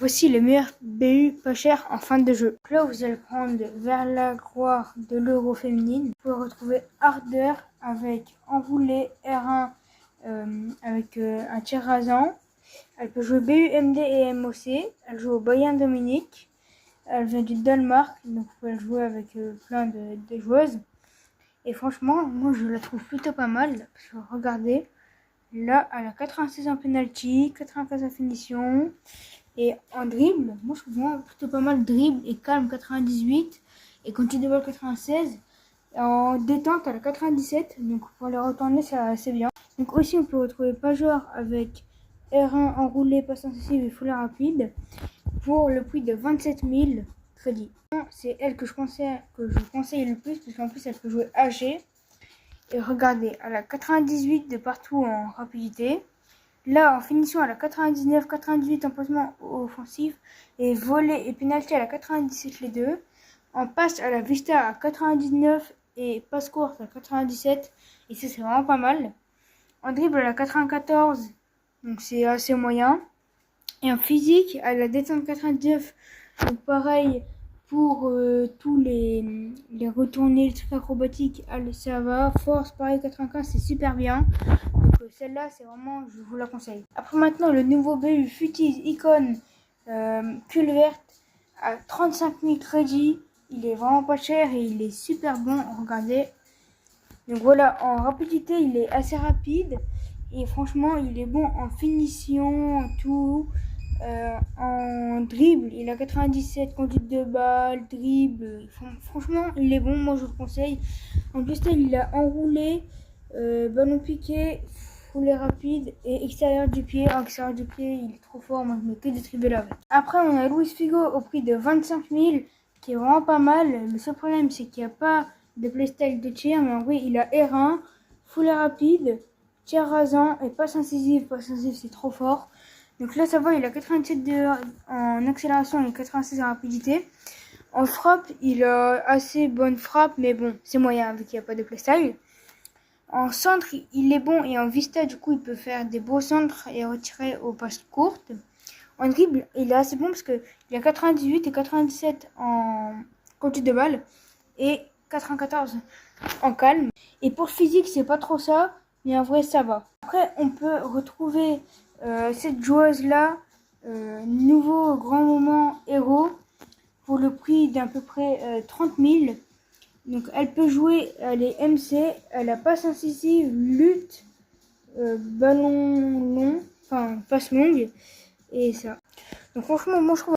Voici le meilleur BU pas cher en fin de jeu. Donc là, vous allez prendre vers la gloire de l'euro féminine. Vous pouvez retrouver Ardeur avec enroulé R1 avec un tir rasant. Elle peut jouer BU, MD et MOC. Elle joue au Bayern Dominique. Elle vient du Danemark, donc vous pouvez le jouer avec plein de joueuses. Et franchement, moi je la trouve plutôt pas mal. Parce que regardez, là elle a 86 en penalty, 95 en finition. Et en dribble, moi je trouve vraiment plutôt pas mal. Dribble et calme 98. Et conduite de balle 96. Et en détente elle a 97. Donc pour les retourner c'est bien. Donc aussi on peut retrouver Pajor avec R1 enroulé, passe incisive et foulée rapide. Pour le prix de 27 000 crédits. C'est elle que je conseille le plus, parce qu'en plus elle peut jouer AG. Et regardez, elle a 98 de partout en rapidité. Là en finition elle a 99, 98 en placement offensif. Et volet et pénalty elle a 97 les deux. En passe elle a Vista à 99 et passe courte à 97. Et ça c'est vraiment pas mal. En dribble elle a 94, donc c'est assez moyen. Et en physique, elle a détente 99, donc pareil pour tous les retournées, les trucs acrobatiques, ça va. Force, pareil 95, c'est super bien. Donc celle-là, c'est vraiment, je vous la conseille. Après maintenant, le nouveau BU Futise Icon pull verte à 35 000 crédits. Il est vraiment pas cher et il est super bon, regardez. Donc voilà, en rapidité, il est assez rapide. Et franchement, il est bon en finition, tout. En dribble, il a 97, conduite de balle, dribble. Franchement, il est bon, moi je vous le conseille. En plus, il a enroulé, ballon piqué, foulée rapide et extérieur du pied. En extérieur du pied, il est trop fort, moi je mets que des dribbles avec. Après, on a Luis Figo au prix de 25 000, qui est vraiment pas mal. Le seul problème, c'est qu'il n'y a pas de playstyle de tir, mais en vrai, il a R1, foulée rapide, tir rasant et passe incisive. Passe incisive, c'est trop fort. Donc là, ça va, il a 87 en accélération et 86 en rapidité. En frappe, il a assez bonne frappe, mais bon, c'est moyen vu qu'il n'y a pas de playstyle. En centre, il est bon et en vista, du coup, il peut faire des beaux centres et retirer aux passes courtes. En dribble, il est assez bon parce qu'il a 98 et 97 en conduite de balle et 94 en calme. Et pour physique, c'est pas trop ça, mais en vrai, ça va. Après, on peut retrouver cette joueuse-là, nouveau grand moment héros, pour le prix d'à peu près 30 000. Donc elle peut jouer, elle est MC, elle a passe incisive, lutte, ballon long, enfin passe longue, et ça. Donc franchement, moi je trouve